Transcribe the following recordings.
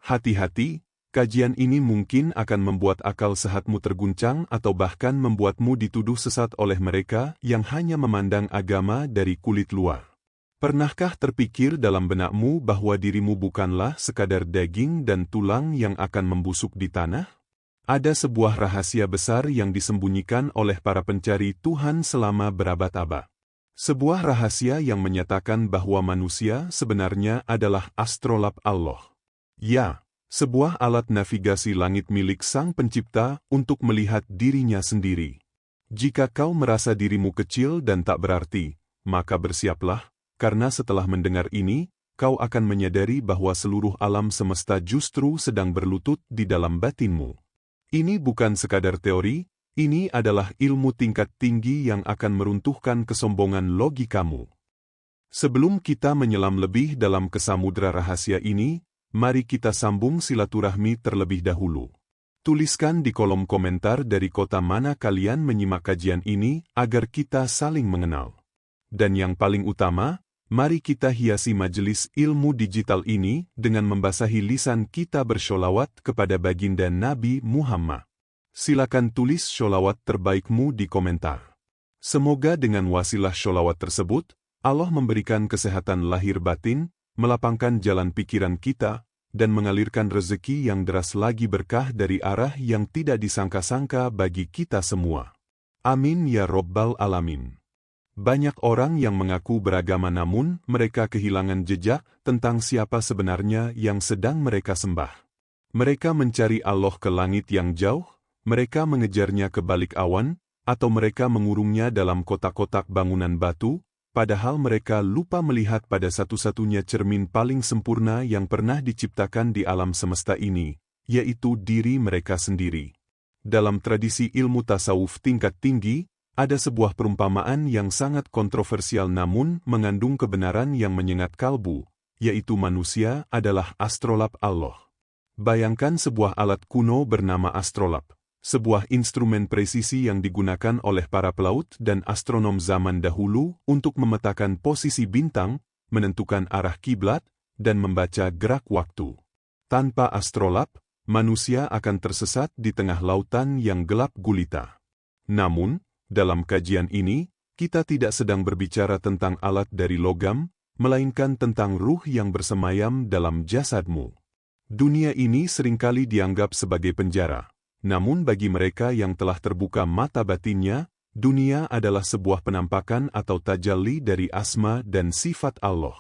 Hati-hati, kajian ini mungkin akan membuat akal sehatmu terguncang atau bahkan membuatmu dituduh sesat oleh mereka yang hanya memandang agama dari kulit luar. Pernahkah terpikir dalam benakmu bahwa dirimu bukanlah sekadar daging dan tulang yang akan membusuk di tanah? Ada sebuah rahasia besar yang disembunyikan oleh para pencari Tuhan selama berabad-abad. Sebuah rahasia yang menyatakan bahwa manusia sebenarnya adalah astrolab Allah. Ya, sebuah alat navigasi langit milik Sang Pencipta untuk melihat dirinya sendiri. Jika kau merasa dirimu kecil dan tak berarti, maka bersiaplah, karena setelah mendengar ini, kau akan menyadari bahwa seluruh alam semesta justru sedang berlutut di dalam batinmu. Ini bukan sekadar teori, ini adalah ilmu tingkat tinggi yang akan meruntuhkan kesombongan logikamu. Sebelum kita menyelam lebih dalam ke samudra rahasia ini, mari kita sambung silaturahmi terlebih dahulu. Tuliskan di kolom komentar dari kota mana kalian menyimak kajian ini agar kita saling mengenal. Dan yang paling utama, mari kita hiasi majelis ilmu digital ini dengan membasahi lisan kita bersholawat kepada baginda Nabi Muhammad. Silakan tulis sholawat terbaikmu di komentar. Semoga dengan wasilah sholawat tersebut, Allah memberikan kesehatan lahir batin, melapangkan jalan pikiran kita, dan mengalirkan rezeki yang deras lagi berkah dari arah yang tidak disangka-sangka bagi kita semua. Amin ya Rabbal Alamin. Banyak orang yang mengaku beragama namun mereka kehilangan jejak tentang siapa sebenarnya yang sedang mereka sembah. Mereka mencari Allah ke langit yang jauh, mereka mengejarnya ke balik awan, atau mereka mengurungnya dalam kotak-kotak bangunan batu, padahal mereka lupa melihat pada satu-satunya cermin paling sempurna yang pernah diciptakan di alam semesta ini, yaitu diri mereka sendiri. Dalam tradisi ilmu tasawuf tingkat tinggi, ada sebuah perumpamaan yang sangat kontroversial namun mengandung kebenaran yang menyengat kalbu, yaitu manusia adalah astrolab Allah. Bayangkan sebuah alat kuno bernama astrolab, sebuah instrumen presisi yang digunakan oleh para pelaut dan astronom zaman dahulu untuk memetakan posisi bintang, menentukan arah kiblat, dan membaca gerak waktu. Tanpa astrolab, manusia akan tersesat di tengah lautan yang gelap gulita. Namun, dalam kajian ini, kita tidak sedang berbicara tentang alat dari logam, melainkan tentang ruh yang bersemayam dalam jasadmu. Dunia ini seringkali dianggap sebagai penjara, namun bagi mereka yang telah terbuka mata batinnya, dunia adalah sebuah penampakan atau tajalli dari asma dan sifat Allah.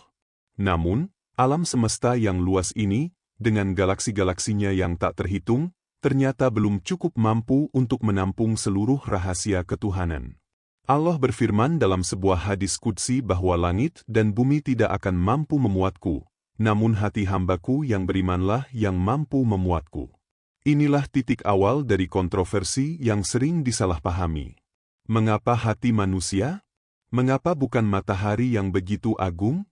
Namun, alam semesta yang luas ini, dengan galaksi-galaksinya yang tak terhitung, ternyata belum cukup mampu untuk menampung seluruh rahasia ketuhanan. Allah berfirman dalam sebuah hadis qudsi bahwa langit dan bumi tidak akan mampu memuatku, namun hati hambaku yang berimanlah yang mampu memuatku. Inilah titik awal dari kontroversi yang sering disalahpahami. Mengapa hati manusia? Mengapa bukan matahari yang begitu agung?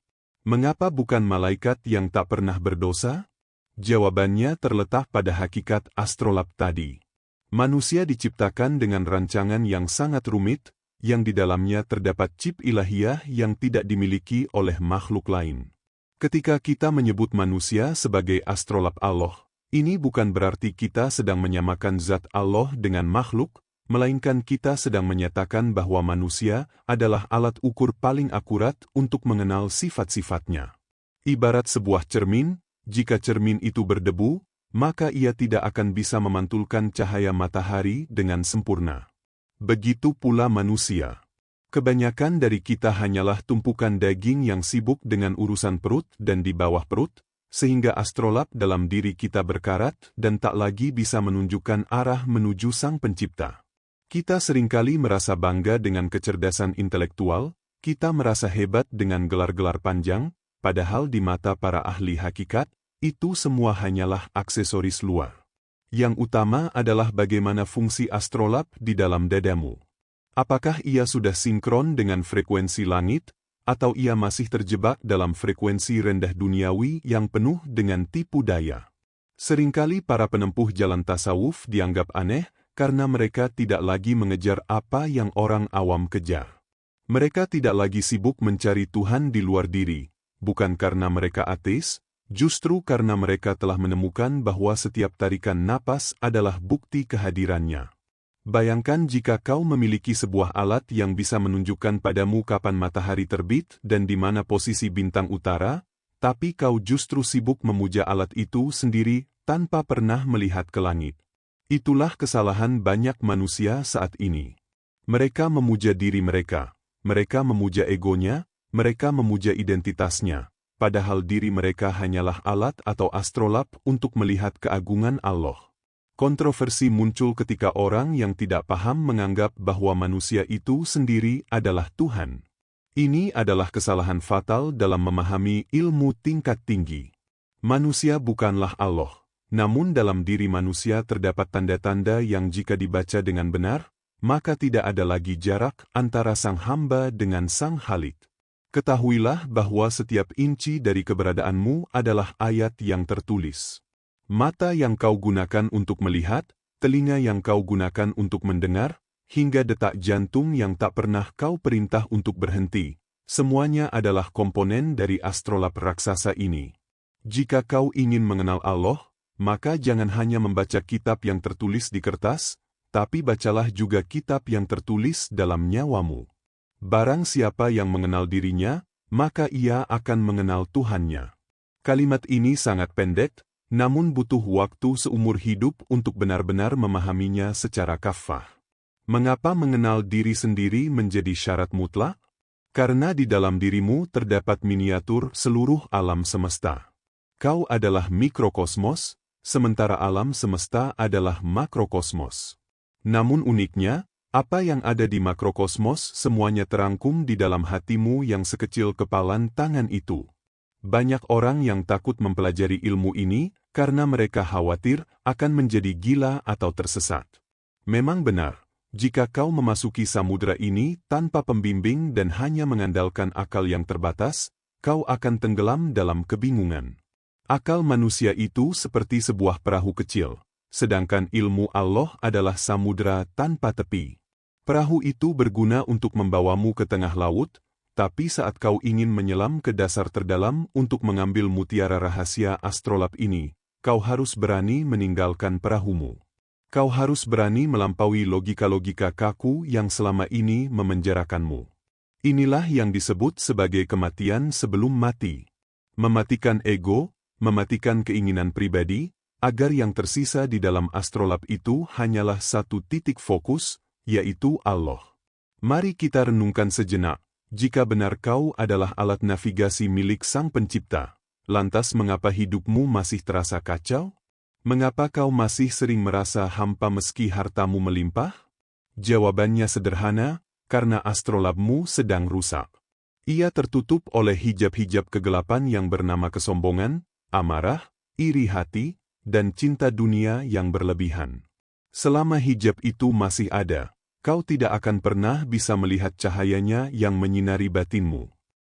Mengapa bukan malaikat yang tak pernah berdosa? Jawabannya terletak pada hakikat astrolab tadi. Manusia diciptakan dengan rancangan yang sangat rumit, yang di dalamnya terdapat chip ilahiyah yang tidak dimiliki oleh makhluk lain. Ketika kita menyebut manusia sebagai astrolab Allah, ini bukan berarti kita sedang menyamakan zat Allah dengan makhluk, melainkan kita sedang menyatakan bahwa manusia adalah alat ukur paling akurat untuk mengenal sifat-sifatnya. Ibarat sebuah cermin, jika cermin itu berdebu, maka ia tidak akan bisa memantulkan cahaya matahari dengan sempurna. Begitu pula manusia. Kebanyakan dari kita hanyalah tumpukan daging yang sibuk dengan urusan perut dan di bawah perut, sehingga astrolab dalam diri kita berkarat dan tak lagi bisa menunjukkan arah menuju Sang Pencipta. Kita seringkali merasa bangga dengan kecerdasan intelektual, kita merasa hebat dengan gelar-gelar panjang, padahal di mata para ahli hakikat, itu semua hanyalah aksesoris luar. Yang utama adalah bagaimana fungsi astrolab di dalam dadamu. Apakah ia sudah sinkron dengan frekuensi langit, atau ia masih terjebak dalam frekuensi rendah duniawi yang penuh dengan tipu daya? Seringkali para penempuh jalan tasawuf dianggap aneh karena mereka tidak lagi mengejar apa yang orang awam kejar. Mereka tidak lagi sibuk mencari Tuhan di luar diri, bukan karena mereka ateis, Justru karena mereka telah menemukan bahwa setiap tarikan napas adalah bukti kehadirannya. Bayangkan jika kau memiliki sebuah alat yang bisa menunjukkan padamu kapan matahari terbit dan di mana posisi bintang utara, tapi kau justru sibuk memuja alat itu sendiri tanpa pernah melihat ke langit. Itulah kesalahan banyak manusia saat ini. Mereka memuja diri mereka, mereka memuja egonya, mereka memuja identitasnya, padahal diri mereka hanyalah alat atau astrolab untuk melihat keagungan Allah. Kontroversi muncul ketika orang yang tidak paham menganggap bahwa manusia itu sendiri adalah Tuhan. Ini adalah kesalahan fatal dalam memahami ilmu tingkat tinggi. Manusia bukanlah Allah, namun dalam diri manusia terdapat tanda-tanda yang jika dibaca dengan benar, maka tidak ada lagi jarak antara sang hamba dengan sang Khalik. Ketahuilah bahwa setiap inci dari keberadaanmu adalah ayat yang tertulis. Mata yang kau gunakan untuk melihat, telinga yang kau gunakan untuk mendengar, hingga detak jantung yang tak pernah kau perintah untuk berhenti, semuanya adalah komponen dari astrolab raksasa ini. Jika kau ingin mengenal Allah, maka jangan hanya membaca kitab yang tertulis di kertas, tapi bacalah juga kitab yang tertulis dalam nyawamu. Barang siapa yang mengenal dirinya, maka ia akan mengenal Tuhannya. Kalimat ini sangat pendek, namun butuh waktu seumur hidup untuk benar-benar memahaminya secara kafah. Mengapa mengenal diri sendiri menjadi syarat mutlak? Karena di dalam dirimu terdapat miniatur seluruh alam semesta. Kau adalah mikrokosmos, sementara alam semesta adalah makrokosmos. Namun uniknya, apa yang ada di makrokosmos semuanya terangkum di dalam hatimu yang sekecil kepalan tangan itu. Banyak orang yang takut mempelajari ilmu ini karena mereka khawatir akan menjadi gila atau tersesat. Memang benar, jika kau memasuki samudera ini tanpa pembimbing dan hanya mengandalkan akal yang terbatas, kau akan tenggelam dalam kebingungan. Akal manusia itu seperti sebuah perahu kecil. Sedangkan ilmu Allah adalah samudera tanpa tepi. Perahu itu berguna untuk membawamu ke tengah laut, tapi saat kau ingin menyelam ke dasar terdalam untuk mengambil mutiara rahasia astrolab ini, kau harus berani meninggalkan perahumu. Kau harus berani melampaui logika-logika kaku yang selama ini memenjarakanmu. Inilah yang disebut sebagai kematian sebelum mati. Mematikan ego, mematikan keinginan pribadi, agar yang tersisa di dalam astrolab itu hanyalah satu titik fokus, yaitu Allah. Mari kita renungkan sejenak, jika benar kau adalah alat navigasi milik Sang Pencipta, lantas mengapa hidupmu masih terasa kacau? Mengapa kau masih sering merasa hampa meski hartamu melimpah? Jawabannya sederhana, karena astrolabmu sedang rusak. Ia tertutup oleh hijab-hijab kegelapan yang bernama kesombongan, amarah, iri hati, dan cinta dunia yang berlebihan. Selama hijab itu masih ada, kau tidak akan pernah bisa melihat cahayanya yang menyinari batinmu.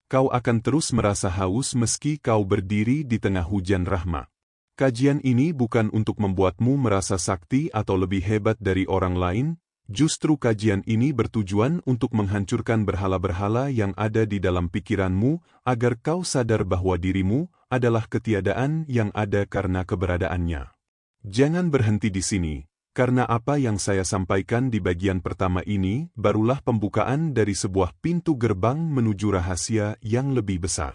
Kau akan terus merasa haus meski kau berdiri di tengah hujan rahmat. Kajian ini bukan untuk membuatmu merasa sakti atau lebih hebat dari orang lain, justru kajian ini bertujuan untuk menghancurkan berhala-berhala yang ada di dalam pikiranmu agar kau sadar bahwa dirimu adalah ketiadaan yang ada karena keberadaannya. Jangan berhenti di sini, karena apa yang saya sampaikan di bagian pertama ini barulah pembukaan dari sebuah pintu gerbang menuju rahasia yang lebih besar.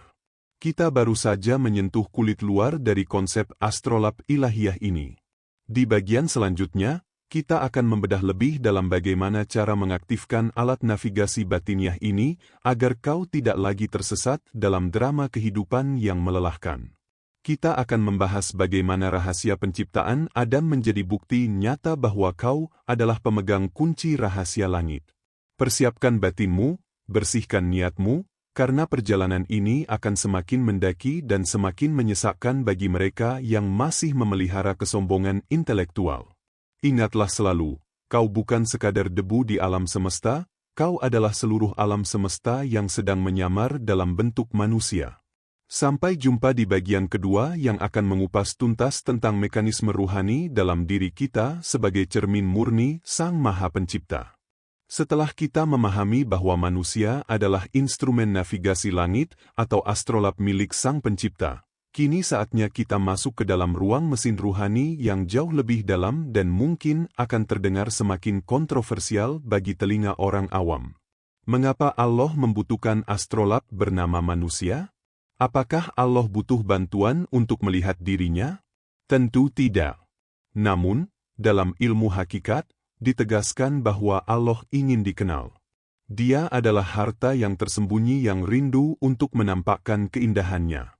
Kita baru saja menyentuh kulit luar dari konsep astrolab ilahiyah ini. Di bagian selanjutnya, kita akan membedah lebih dalam bagaimana cara mengaktifkan alat navigasi batiniah ini agar kau tidak lagi tersesat dalam drama kehidupan yang melelahkan. Kita akan membahas bagaimana rahasia penciptaan Adam menjadi bukti nyata bahwa kau adalah pemegang kunci rahasia langit. Persiapkan batinmu, bersihkan niatmu, karena perjalanan ini akan semakin mendaki dan semakin menyesakkan bagi mereka yang masih memelihara kesombongan intelektual. Ingatlah selalu, kau bukan sekadar debu di alam semesta, kau adalah seluruh alam semesta yang sedang menyamar dalam bentuk manusia. Sampai jumpa di bagian kedua yang akan mengupas tuntas tentang mekanisme ruhani dalam diri kita sebagai cermin murni Sang Maha Pencipta. Setelah kita memahami bahwa manusia adalah instrumen navigasi langit atau astrolab milik Sang Pencipta, Kini saatnya kita masuk ke dalam ruang mesin ruhani yang jauh lebih dalam dan mungkin akan terdengar semakin kontroversial bagi telinga orang awam. Mengapa Allah membutuhkan astrolab bernama manusia? Apakah Allah butuh bantuan untuk melihat dirinya? Tentu tidak. Namun, dalam ilmu hakikat, ditegaskan bahwa Allah ingin dikenal. Dia adalah harta yang tersembunyi yang rindu untuk menampakkan keindahannya.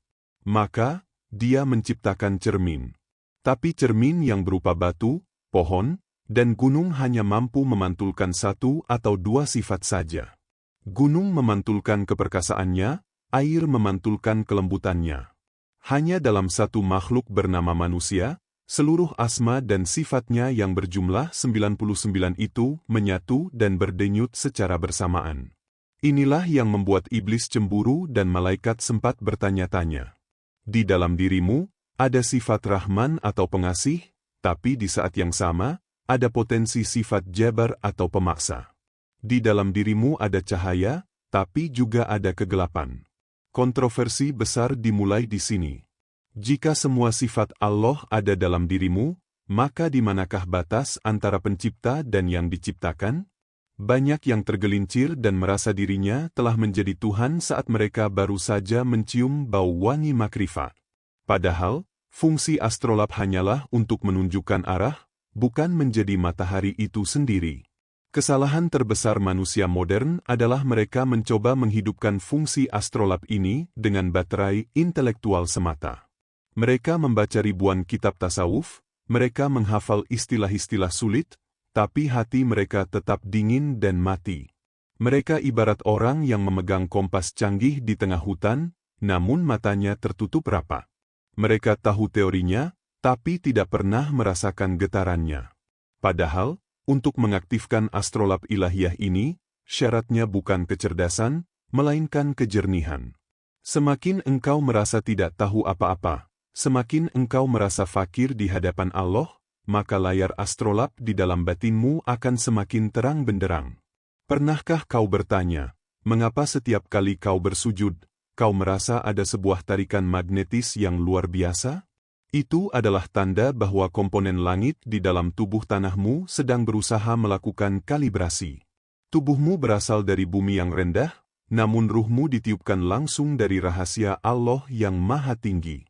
Maka, dia menciptakan cermin. Tapi cermin yang berupa batu, pohon, dan gunung hanya mampu memantulkan satu atau dua sifat saja. Gunung memantulkan keperkasaannya, air memantulkan kelembutannya. Hanya dalam satu makhluk bernama manusia, seluruh asma dan sifatnya yang berjumlah 99 itu menyatu dan berdenyut secara bersamaan. Inilah yang membuat iblis cemburu dan malaikat sempat bertanya-tanya. Di dalam dirimu, ada sifat Rahman atau pengasih, tapi di saat yang sama, ada potensi sifat Jabar atau pemaksa. Di dalam dirimu ada cahaya, tapi juga ada kegelapan. Kontroversi besar dimulai di sini. Jika semua sifat Allah ada dalam dirimu, maka di manakah batas antara pencipta dan yang diciptakan? Banyak yang tergelincir dan merasa dirinya telah menjadi Tuhan saat mereka baru saja mencium bau wangi makrifat. Padahal, fungsi astrolab hanyalah untuk menunjukkan arah, bukan menjadi matahari itu sendiri. Kesalahan terbesar manusia modern adalah mereka mencoba menghidupkan fungsi astrolab ini dengan baterai intelektual semata. Mereka membaca ribuan kitab tasawuf, mereka menghafal istilah-istilah sulit, tapi hati mereka tetap dingin dan mati. Mereka ibarat orang yang memegang kompas canggih di tengah hutan, namun matanya tertutup rapat. Mereka tahu teorinya, tapi tidak pernah merasakan getarannya. Padahal, untuk mengaktifkan astrolab ilahiyah ini, syaratnya bukan kecerdasan, melainkan kejernihan. Semakin engkau merasa tidak tahu apa-apa, semakin engkau merasa fakir di hadapan Allah, maka layar astrolab di dalam batinmu akan semakin terang benderang. Pernahkah kau bertanya, mengapa setiap kali kau bersujud, kau merasa ada sebuah tarikan magnetis yang luar biasa? Itu adalah tanda bahwa komponen langit di dalam tubuh tanahmu sedang berusaha melakukan kalibrasi. Tubuhmu berasal dari bumi yang rendah, namun ruhmu ditiupkan langsung dari rahasia Allah yang maha tinggi.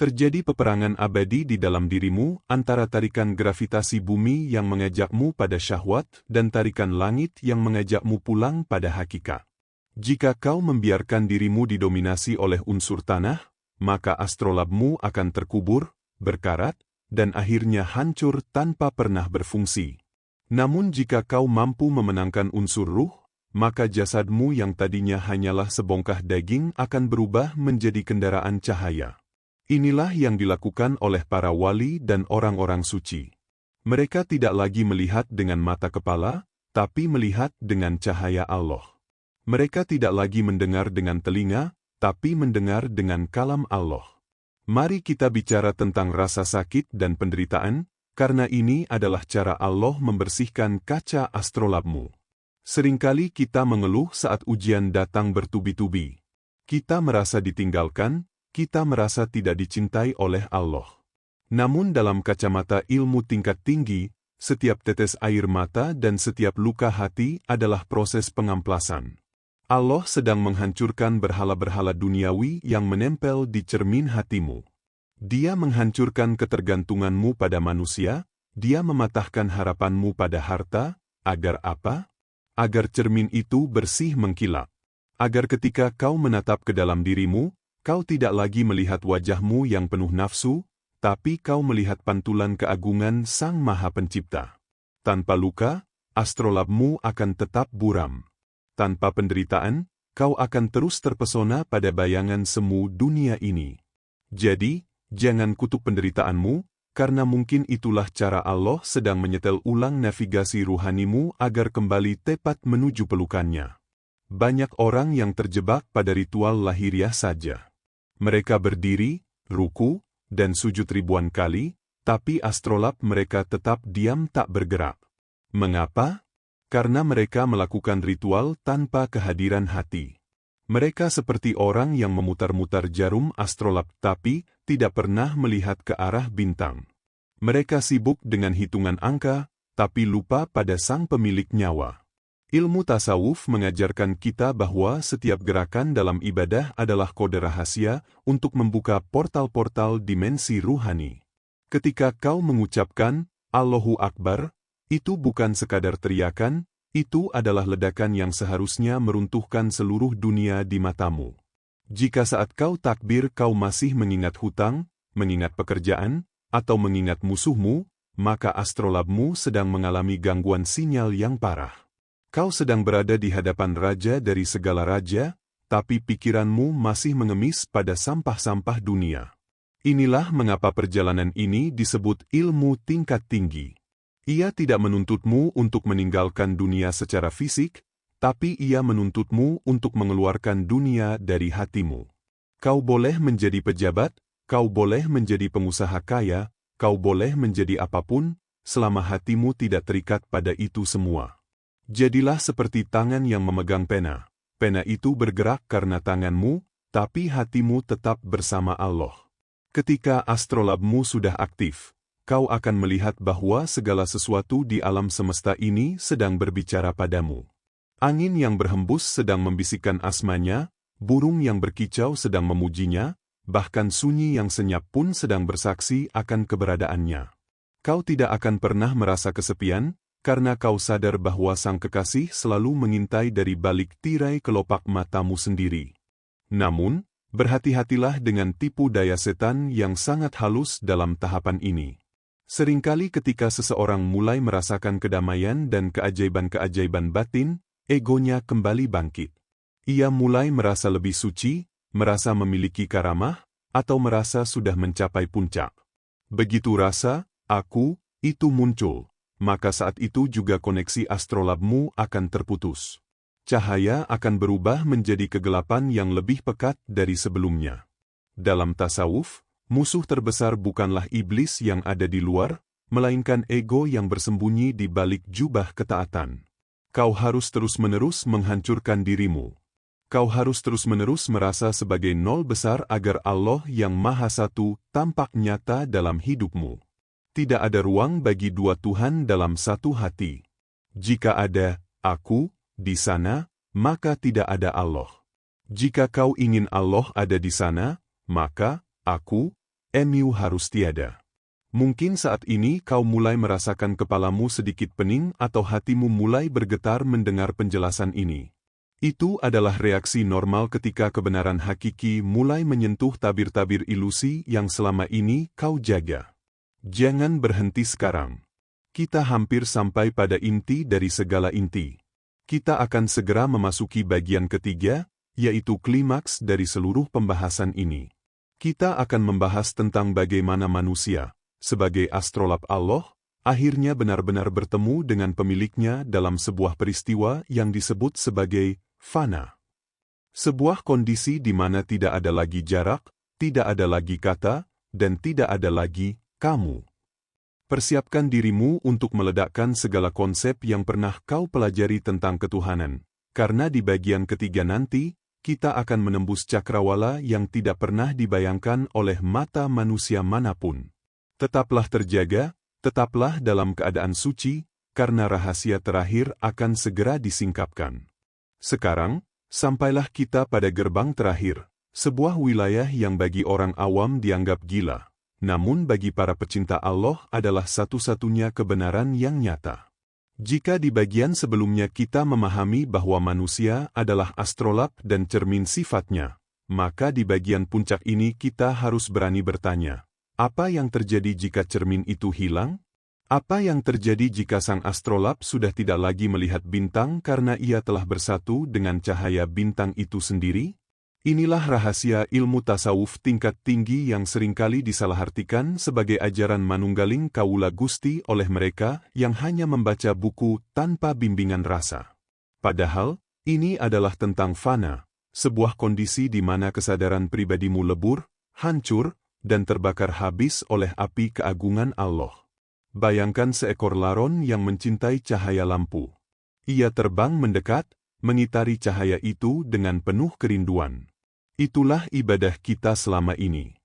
Terjadi peperangan abadi di dalam dirimu antara tarikan gravitasi bumi yang mengajakmu pada syahwat dan tarikan langit yang mengajakmu pulang pada hakikat. Jika kau membiarkan dirimu didominasi oleh unsur tanah, maka astrolabmu akan terkubur, berkarat, dan akhirnya hancur tanpa pernah berfungsi. Namun jika kau mampu memenangkan unsur ruh, maka jasadmu yang tadinya hanyalah sebongkah daging akan berubah menjadi kendaraan cahaya. Inilah yang dilakukan oleh para wali dan orang-orang suci. Mereka tidak lagi melihat dengan mata kepala, tapi melihat dengan cahaya Allah. Mereka tidak lagi mendengar dengan telinga, tapi mendengar dengan kalam Allah. Mari kita bicara tentang rasa sakit dan penderitaan, karena ini adalah cara Allah membersihkan kaca astrolabmu. Seringkali kita mengeluh saat ujian datang bertubi-tubi. Kita merasa ditinggalkan, kita merasa tidak dicintai oleh Allah. Namun dalam kacamata ilmu tingkat tinggi, setiap tetes air mata dan setiap luka hati adalah proses pengamplasan. Allah sedang menghancurkan berhala-berhala duniawi yang menempel di cermin hatimu. Dia menghancurkan ketergantunganmu pada manusia, dia mematahkan harapanmu pada harta, agar apa? Agar cermin itu bersih mengkilap. Agar ketika kau menatap ke dalam dirimu, kau tidak lagi melihat wajahmu yang penuh nafsu, tapi kau melihat pantulan keagungan Sang Maha Pencipta. Tanpa luka, astrolabmu akan tetap buram. Tanpa penderitaan, kau akan terus terpesona pada bayangan semu dunia ini. Jadi, jangan kutuk penderitaanmu, karena mungkin itulah cara Allah sedang menyetel ulang navigasi ruhanimu agar kembali tepat menuju pelukannya. Banyak orang yang terjebak pada ritual lahiriah saja. Mereka berdiri, ruku, dan sujud ribuan kali, tapi astrolab mereka tetap diam tak bergerak. Mengapa? Karena mereka melakukan ritual tanpa kehadiran hati. Mereka seperti orang yang memutar-mutar jarum astrolab tapi tidak pernah melihat ke arah bintang. Mereka sibuk dengan hitungan angka, tapi lupa pada sang pemilik nyawa. Ilmu tasawuf mengajarkan kita bahwa setiap gerakan dalam ibadah adalah kode rahasia untuk membuka portal-portal dimensi ruhani. Ketika kau mengucapkan Allahu Akbar, itu bukan sekadar teriakan, itu adalah ledakan yang seharusnya meruntuhkan seluruh dunia di matamu. Jika saat kau takbir kau masih mengingat hutang, mengingat pekerjaan, atau mengingat musuhmu, maka astrolabmu sedang mengalami gangguan sinyal yang parah. Kau sedang berada di hadapan raja dari segala raja, tapi pikiranmu masih mengemis pada sampah-sampah dunia. Inilah mengapa perjalanan ini disebut ilmu tingkat tinggi. Ia tidak menuntutmu untuk meninggalkan dunia secara fisik, tapi ia menuntutmu untuk mengeluarkan dunia dari hatimu. Kau boleh menjadi pejabat, kau boleh menjadi pengusaha kaya, kau boleh menjadi apapun, selama hatimu tidak terikat pada itu semua. Jadilah seperti tangan yang memegang pena. Pena itu bergerak karena tanganmu, tapi hatimu tetap bersama Allah. Ketika astrolabmu sudah aktif, kau akan melihat bahwa segala sesuatu di alam semesta ini sedang berbicara padamu. Angin yang berhembus sedang membisikkan asmanya, burung yang berkicau sedang memujinya, bahkan sunyi yang senyap pun sedang bersaksi akan keberadaannya. Kau tidak akan pernah merasa kesepian, karena kau sadar bahwa Sang Kekasih selalu mengintai dari balik tirai kelopak matamu sendiri. Namun, berhati-hatilah dengan tipu daya setan yang sangat halus dalam tahapan ini. Seringkali ketika seseorang mulai merasakan kedamaian dan keajaiban-keajaiban batin, egonya kembali bangkit. Ia mulai merasa lebih suci, merasa memiliki karamah, atau merasa sudah mencapai puncak. Begitu rasa, aku, itu muncul, maka saat itu juga koneksi astrolabmu akan terputus. Cahaya akan berubah menjadi kegelapan yang lebih pekat dari sebelumnya. Dalam tasawuf, musuh terbesar bukanlah iblis yang ada di luar, melainkan ego yang bersembunyi di balik jubah ketaatan. Kau harus terus-menerus menghancurkan dirimu. Kau harus terus-menerus merasa sebagai nol besar agar Allah yang Maha Satu tampak nyata dalam hidupmu. Tidak ada ruang bagi dua Tuhan dalam satu hati. Jika ada aku di sana, maka tidak ada Allah. Jika kau ingin Allah ada di sana, maka aku harus tiada. Mungkin saat ini kau mulai merasakan kepalamu sedikit pening atau hatimu mulai bergetar mendengar penjelasan ini. Itu adalah reaksi normal ketika kebenaran hakiki mulai menyentuh tabir-tabir ilusi yang selama ini kau jaga. Jangan berhenti sekarang. Kita hampir sampai pada inti dari segala inti. Kita akan segera memasuki bagian ketiga, yaitu klimaks dari seluruh pembahasan ini. Kita akan membahas tentang bagaimana manusia, sebagai astrolab Allah, akhirnya benar-benar bertemu dengan pemiliknya dalam sebuah peristiwa yang disebut sebagai fana. Sebuah kondisi di mana tidak ada lagi jarak, tidak ada lagi kata, dan tidak ada lagi kamu. Persiapkan dirimu untuk meledakkan segala konsep yang pernah kau pelajari tentang ketuhanan, karena di bagian ketiga nanti, kita akan menembus cakrawala yang tidak pernah dibayangkan oleh mata manusia manapun. Tetaplah terjaga, tetaplah dalam keadaan suci, karena rahasia terakhir akan segera disingkapkan. Sekarang, sampailah kita pada gerbang terakhir, sebuah wilayah yang bagi orang awam dianggap gila, namun bagi para pecinta Allah adalah satu-satunya kebenaran yang nyata. Jika di bagian sebelumnya kita memahami bahwa manusia adalah astrolab dan cermin sifatnya, maka di bagian puncak ini kita harus berani bertanya, apa yang terjadi jika cermin itu hilang? Apa yang terjadi jika sang astrolab sudah tidak lagi melihat bintang karena ia telah bersatu dengan cahaya bintang itu sendiri? Inilah rahasia ilmu tasawuf tingkat tinggi yang seringkali disalahartikan sebagai ajaran manunggaling Kaula Gusti oleh mereka yang hanya membaca buku tanpa bimbingan rasa. Padahal, ini adalah tentang fana, sebuah kondisi di mana kesadaran pribadimu lebur, hancur, dan terbakar habis oleh api keagungan Allah. Bayangkan seekor laron yang mencintai cahaya lampu. Ia terbang mendekat, mengitari cahaya itu dengan penuh kerinduan. Itulah ibadah kita selama ini.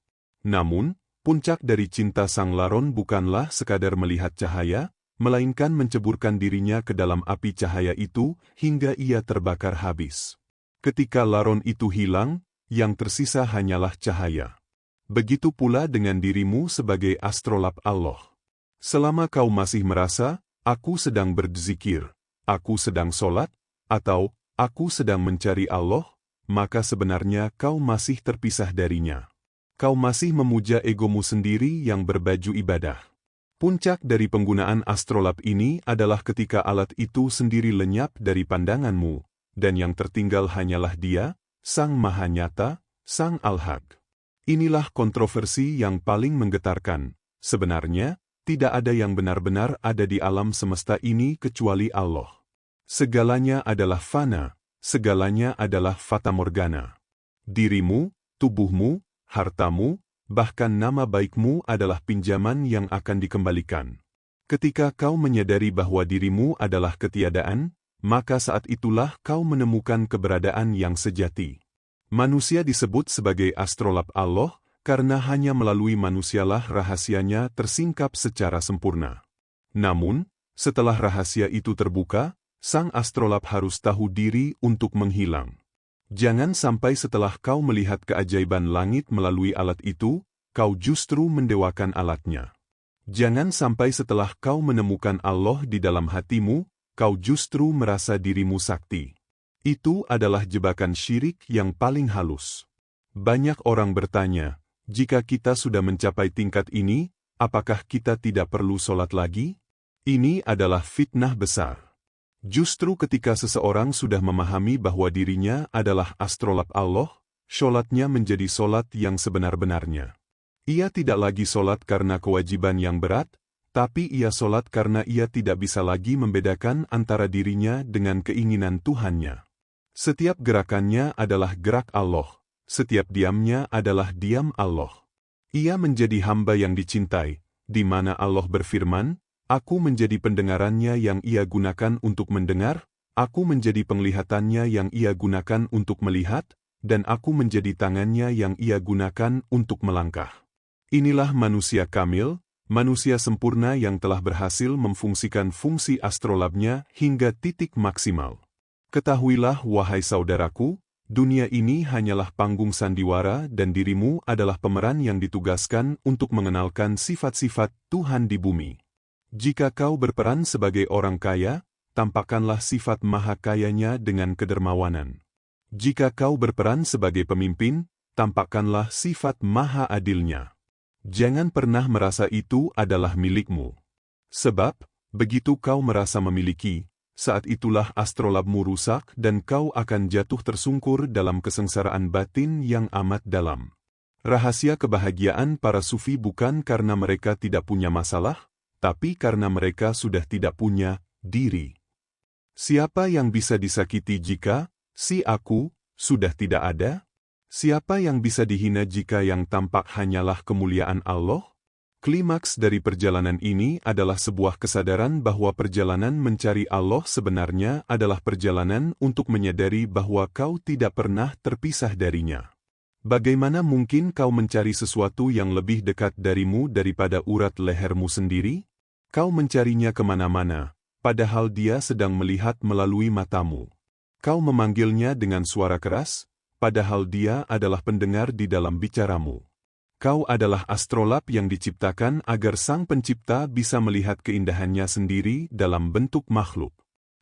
Namun, puncak dari cinta sang laron bukanlah sekadar melihat cahaya, melainkan menceburkan dirinya ke dalam api cahaya itu hingga ia terbakar habis. Ketika laron itu hilang, yang tersisa hanyalah cahaya. Begitu pula dengan dirimu sebagai astrolab Allah. Selama kau masih merasa, aku sedang berzikir, aku sedang sholat, atau aku sedang mencari Allah, maka sebenarnya kau masih terpisah darinya. Kau masih memuja egomu sendiri yang berbaju ibadah. Puncak dari penggunaan astrolab ini adalah ketika alat itu sendiri lenyap dari pandanganmu, dan yang tertinggal hanyalah Dia, Sang Maha Nyata, Sang Al-Haq. Inilah kontroversi yang paling menggetarkan. Sebenarnya, tidak ada yang benar-benar ada di alam semesta ini kecuali Allah. Segalanya adalah fana, segalanya adalah fatamorgana. Dirimu, tubuhmu, hartamu, bahkan nama baikmu adalah pinjaman yang akan dikembalikan. Ketika kau menyadari bahwa dirimu adalah ketiadaan, maka saat itulah kau menemukan keberadaan yang sejati. Manusia disebut sebagai astrolab Allah, karena hanya melalui manusialah rahasianya tersingkap secara sempurna. Namun, setelah rahasia itu terbuka, sang astrolab harus tahu diri untuk menghilang. Jangan sampai setelah kau melihat keajaiban langit melalui alat itu, kau justru mendewakan alatnya. Jangan sampai setelah kau menemukan Allah di dalam hatimu, kau justru merasa dirimu sakti. Itu adalah jebakan syirik yang paling halus. Banyak orang bertanya, jika kita sudah mencapai tingkat ini, apakah kita tidak perlu sholat lagi? Ini adalah fitnah besar. Justru ketika seseorang sudah memahami bahwa dirinya adalah astrolab Allah, sholatnya menjadi sholat yang sebenar-benarnya. Ia tidak lagi sholat karena kewajiban yang berat, tapi ia sholat karena ia tidak bisa lagi membedakan antara dirinya dengan keinginan Tuhannya. Setiap gerakannya adalah gerak Allah, setiap diamnya adalah diam Allah. Ia menjadi hamba yang dicintai, di mana Allah berfirman, Aku menjadi pendengarannya yang ia gunakan untuk mendengar, aku menjadi penglihatannya yang ia gunakan untuk melihat, dan aku menjadi tangannya yang ia gunakan untuk melangkah. Inilah manusia kamil, manusia sempurna yang telah berhasil memfungsikan fungsi astrolabnya hingga titik maksimal. Ketahuilah wahai saudaraku, dunia ini hanyalah panggung sandiwara dan dirimu adalah pemeran yang ditugaskan untuk mengenalkan sifat-sifat Tuhan di bumi. Jika kau berperan sebagai orang kaya, tampakkanlah sifat maha kayanya dengan kedermawanan. Jika kau berperan sebagai pemimpin, tampakkanlah sifat maha adilnya. Jangan pernah merasa itu adalah milikmu. Sebab, begitu kau merasa memiliki, saat itulah astrolabmu rusak dan kau akan jatuh tersungkur dalam kesengsaraan batin yang amat dalam. Rahasia kebahagiaan para sufi bukan karena mereka tidak punya masalah, tapi karena mereka sudah tidak punya diri. Siapa yang bisa disakiti jika si aku sudah tidak ada? Siapa yang bisa dihina jika yang tampak hanyalah kemuliaan Allah? Klimaks dari perjalanan ini adalah sebuah kesadaran bahwa perjalanan mencari Allah sebenarnya adalah perjalanan untuk menyadari bahwa kau tidak pernah terpisah darinya. Bagaimana mungkin kau mencari sesuatu yang lebih dekat darimu daripada urat lehermu sendiri? Kau mencarinya kemana-mana, padahal dia sedang melihat melalui matamu. Kau memanggilnya dengan suara keras, padahal dia adalah pendengar di dalam bicaramu. Kau adalah astrolab yang diciptakan agar Sang Pencipta bisa melihat keindahannya sendiri dalam bentuk makhluk.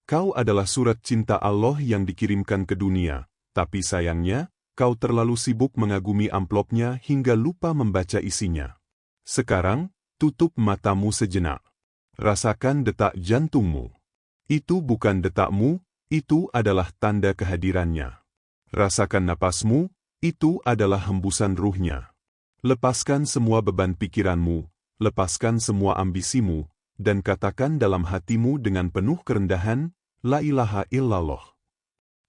Kau adalah surat cinta Allah yang dikirimkan ke dunia, tapi sayangnya, kau terlalu sibuk mengagumi amplopnya hingga lupa membaca isinya. Sekarang, tutup matamu sejenak. Rasakan detak jantungmu. Itu bukan detakmu, itu adalah tanda kehadirannya. Rasakan napasmu, itu adalah hembusan ruhnya. Lepaskan semua beban pikiranmu, lepaskan semua ambisimu, dan katakan dalam hatimu dengan penuh kerendahan, La ilaha illallah.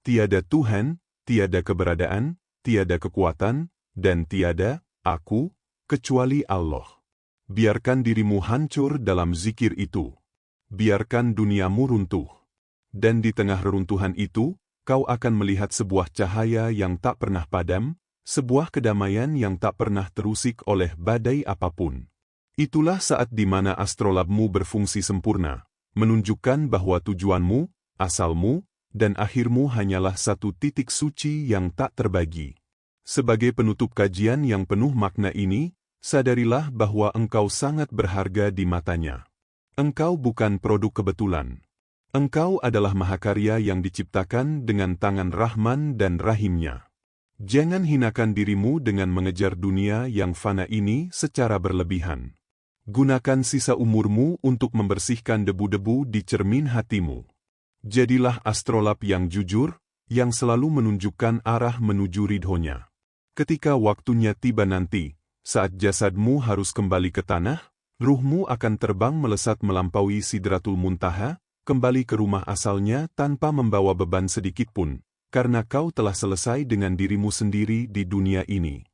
Tiada Tuhan, tiada keberadaan, tiada kekuatan, dan tiada aku, kecuali Allah. Biarkan dirimu hancur dalam zikir itu. Biarkan duniamu runtuh. Dan di tengah reruntuhan itu, kau akan melihat sebuah cahaya yang tak pernah padam, sebuah kedamaian yang tak pernah terusik oleh badai apapun. Itulah saat di mana astrolabmu berfungsi sempurna, menunjukkan bahwa tujuanmu, asalmu, dan akhirmu hanyalah satu titik suci yang tak terbagi. Sebagai penutup kajian yang penuh makna ini, sadarilah bahwa engkau sangat berharga di matanya. Engkau bukan produk kebetulan. Engkau adalah mahakarya yang diciptakan dengan tangan Rahman dan Rahimnya. Jangan hinakan dirimu dengan mengejar dunia yang fana ini secara berlebihan. Gunakan sisa umurmu untuk membersihkan debu-debu di cermin hatimu. Jadilah astrolab yang jujur, yang selalu menunjukkan arah menuju ridhonya. Ketika waktunya tiba nanti, saat jasadmu harus kembali ke tanah, ruhmu akan terbang melesat melampaui Sidratul Muntaha, kembali ke rumah asalnya tanpa membawa beban sedikitpun, karena kau telah selesai dengan dirimu sendiri di dunia ini.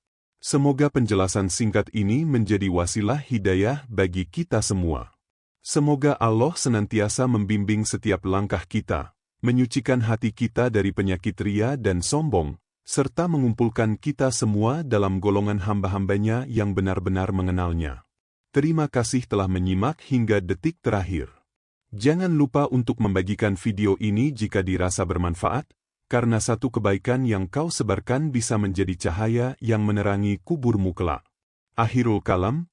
Semoga penjelasan singkat ini menjadi wasilah hidayah bagi kita semua. Semoga Allah senantiasa membimbing setiap langkah kita, menyucikan hati kita dari penyakit ria dan sombong, serta mengumpulkan kita semua dalam golongan hamba-hambanya yang benar-benar mengenalnya. Terima kasih telah menyimak hingga detik terakhir. Jangan lupa untuk membagikan video ini jika dirasa bermanfaat, karena satu kebaikan yang kau sebarkan bisa menjadi cahaya yang menerangi kuburmu kelak. Akhirul kalam,